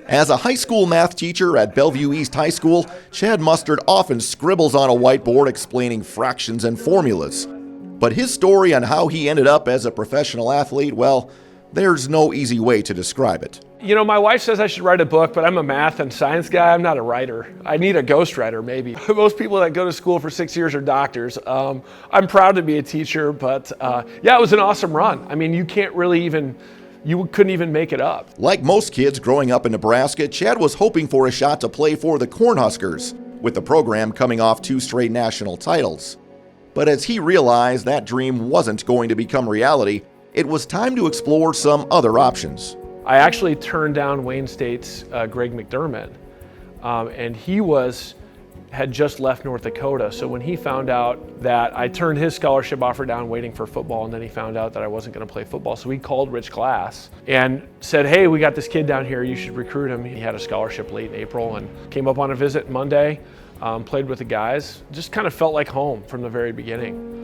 As a high school math teacher at Bellevue East High School, Chad Mustard often scribbles on a whiteboard explaining fractions and formulas. But his story on how he ended up as a professional athlete, well, there's no easy way to describe it. You know, my wife says I should write a book, but I'm a math and science guy. I'm not a writer. I need a ghostwriter, maybe. Most people that go to school for 6 years are doctors. I'm proud to be a teacher, but yeah, it was an awesome run. I mean, you couldn't even make it up. Like most kids growing up in Nebraska, Chad was hoping for a shot to play for the Cornhuskers, with the program coming off 2 straight national titles. But as he realized that dream wasn't going to become reality, it was time to explore some other options. I actually turned down Wayne State's Greg McDermott, and he had just left North Dakota. So when he found out that I turned his scholarship offer down waiting for football, and then he found out that I wasn't going to play football, so he called Rich Glass and said, hey, we got this kid down here, you should recruit him. He had a scholarship late in April and came up on a visit Monday, played with the guys. Just kind of felt like home from the very beginning.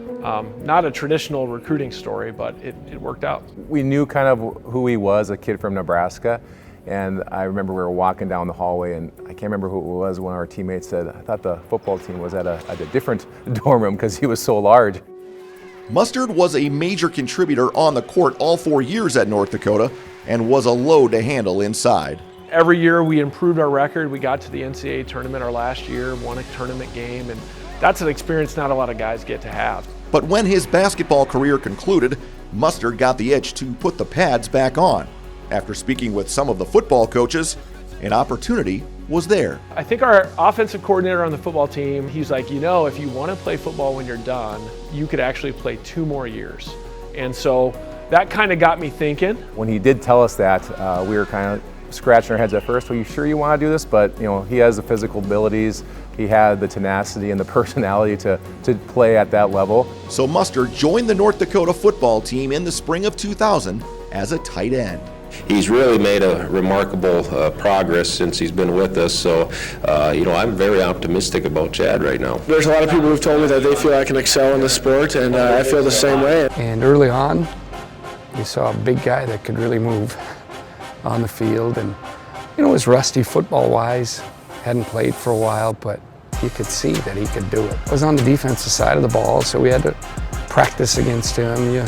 Not a traditional recruiting story, but it worked out. We knew kind of who he was, a kid from Nebraska. And I remember we were walking down the hallway, and I can't remember who it was. One of our teammates said, I thought the football team was at a different dorm room because he was so large. Mustard was a major contributor on the court all 4 years at North Dakota and was a load to handle inside. Every year we improved our record. We got to the NCAA tournament our last year, won a tournament game, and that's an experience not a lot of guys get to have. But when his basketball career concluded, Mustard got the itch to put the pads back on. After speaking with some of the football coaches, an opportunity was there. I think our offensive coordinator on the football team, he's like, you know, if you want to play football when you're done, you could actually play 2 more years. And so that kind of got me thinking. When he did tell us that, we were kind of scratching our heads at first. Are you sure you want to do this? But you know, he has the physical abilities, he had the tenacity and the personality to play at that level. So Mustard joined the North Dakota football team in the spring of 2000 as a tight end. He's really made a remarkable progress since he's been with us, so I'm very optimistic about Chad right now. There's a lot of people who've told me that they feel I can excel in this sport, and I feel the same way. And early on, we saw a big guy that could really move on the field, and was rusty football-wise, hadn't played for a while, but you could see that he could do it. I was on the defensive side of the ball, so we had to practice against him. You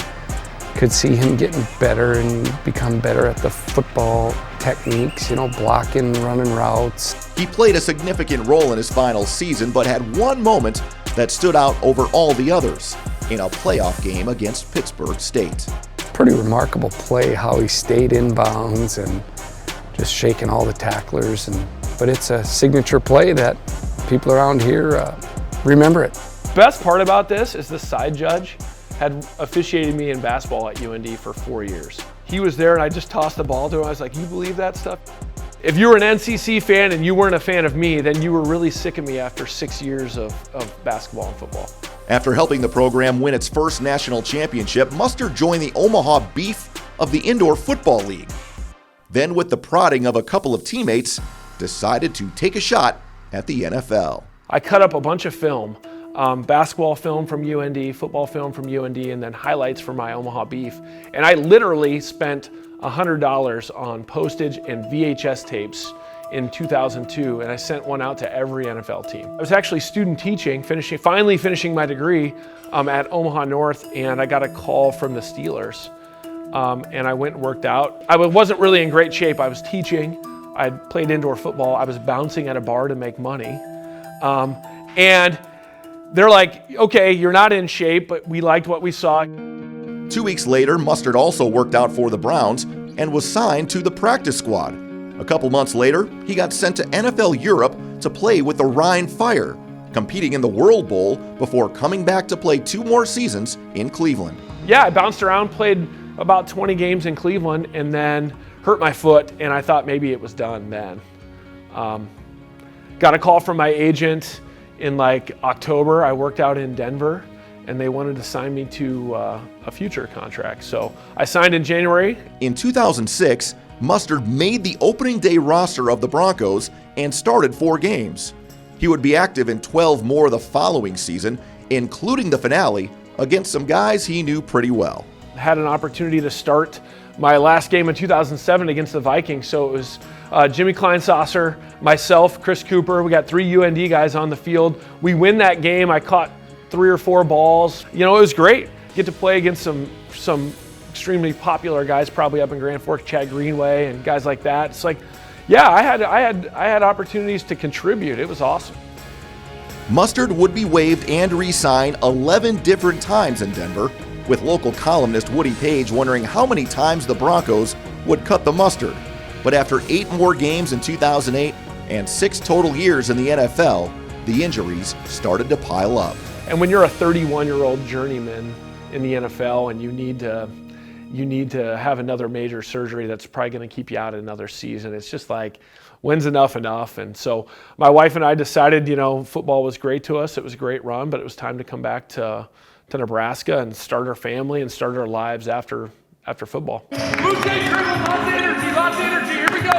could see him getting better and become better at the football techniques, blocking, running routes. He played a significant role in his final season, but had one moment that stood out over all the others in a playoff game against Pittsburgh State. Pretty remarkable play, how he stayed in bounds and just shaking all the tacklers. But it's a signature play that people around here remember it. Best part about this is the side judge had officiated me in basketball at UND for 4 years. He was there and I just tossed the ball to him. I was like, you believe that stuff? If you were an NCC fan and you weren't a fan of me, then you were really sick of me after 6 years of basketball and football. After helping the program win its first national championship, Mustard joined the Omaha Beef of the Indoor Football League. Then, with the prodding of a couple of teammates, decided to take a shot at the NFL. I cut up a bunch of film. Basketball film from UND, football film from UND, and then highlights for my Omaha Beef. And I literally spent $100 on postage and VHS tapes in 2002, and I sent one out to every NFL team. I was actually student teaching, finally finishing my degree at Omaha North, and I got a call from the Steelers. And I went and worked out. I wasn't really in great shape. I was teaching. I'd played indoor football. I was bouncing at a bar to make money. And they're like, okay, you're not in shape, but we liked what we saw. 2 weeks later, Mustard also worked out for the Browns and was signed to the practice squad. A couple months later, he got sent to NFL Europe to play with the Rhine Fire, competing in the World Bowl before coming back to play 2 more seasons in Cleveland. Yeah, I bounced around, played about 20 games in Cleveland, and then hurt my foot, and I thought maybe it was done then. Got a call from my agent in October. I worked out in Denver, and they wanted to sign me to a future contract. So I signed in January. In 2006, Mustard made the opening day roster of the Broncos and started 4 games. He would be active in 12 more the following season, including the finale against some guys he knew pretty well. Had an opportunity to start my last game in 2007 against the Vikings. So it was Jimmy Kleinsasser, myself, Chris Cooper. We got 3 UND guys on the field. We win that game. I caught 3 or 4 balls. You know, it was great. Get to play against some extremely popular guys, probably up in Grand Forks, Chad Greenway and guys like that. It's like, yeah, I had opportunities to contribute. It was awesome. Mustard would be waived and re-signed 11 different times in Denver, with local columnist Woody Page wondering how many times the Broncos would cut the mustard. But after 8 more games in 2008 and 6 total years in the NFL, the injuries started to pile up. And when you're a 31-year-old journeyman in the NFL and you need to have another major surgery that's probably going to keep you out another season, it's just like, when's enough? And so my wife and I decided, you know, football was great to us. It was a great run, but it was time to come back to Nebraska and start our family and start our lives after football. Lots of energy, here we go.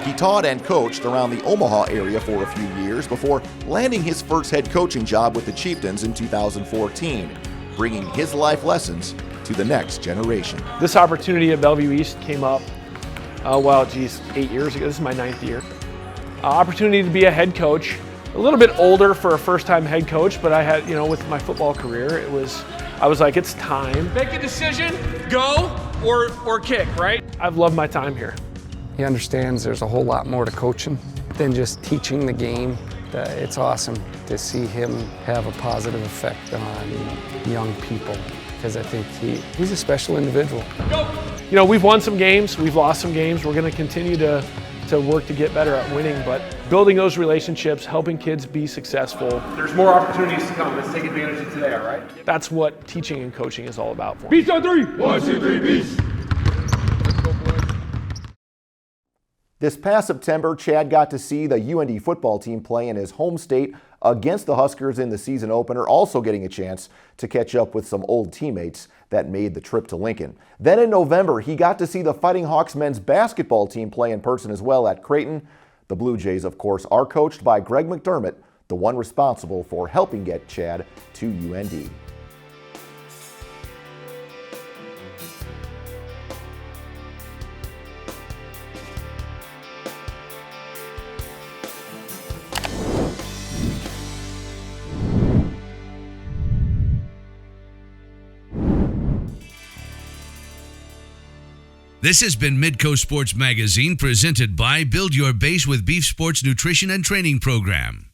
He taught and coached around the Omaha area for a few years before landing his first head coaching job with the Chieftains in 2014, bringing his life lessons to the next generation. This opportunity at Bellevue East came up, 8 years ago. This is my 9th year. Opportunity to be a head coach. A little bit older for a first-time head coach, but I had, you know, with my football career, I was like, it's time. Make a decision, go or kick, right? I've loved my time here. He understands there's a whole lot more to coaching than just teaching the game. It's awesome to see him have a positive effect on young people, because I think he's a special individual. Go! You know, we've won some games, we've lost some games. We're going to continue to work to get better at winning, but building those relationships, helping kids be successful. There's more opportunities to come. Let's take advantage of today, all right? That's what teaching and coaching is all about for me. Beast on 3. 1, 2, 3, beast. This past September, Chad got to see the UND football team play in his home state against the Huskers in the season opener, also getting a chance to catch up with some old teammates that made the trip to Lincoln. Then in November, he got to see the Fighting Hawks men's basketball team play in person as well at Creighton. The Blue Jays, of course, are coached by Greg McDermott, the one responsible for helping get Chad to UND. This has been Midco Sports Magazine, presented by Build Your Base with Beef Sports Nutrition and Training Program.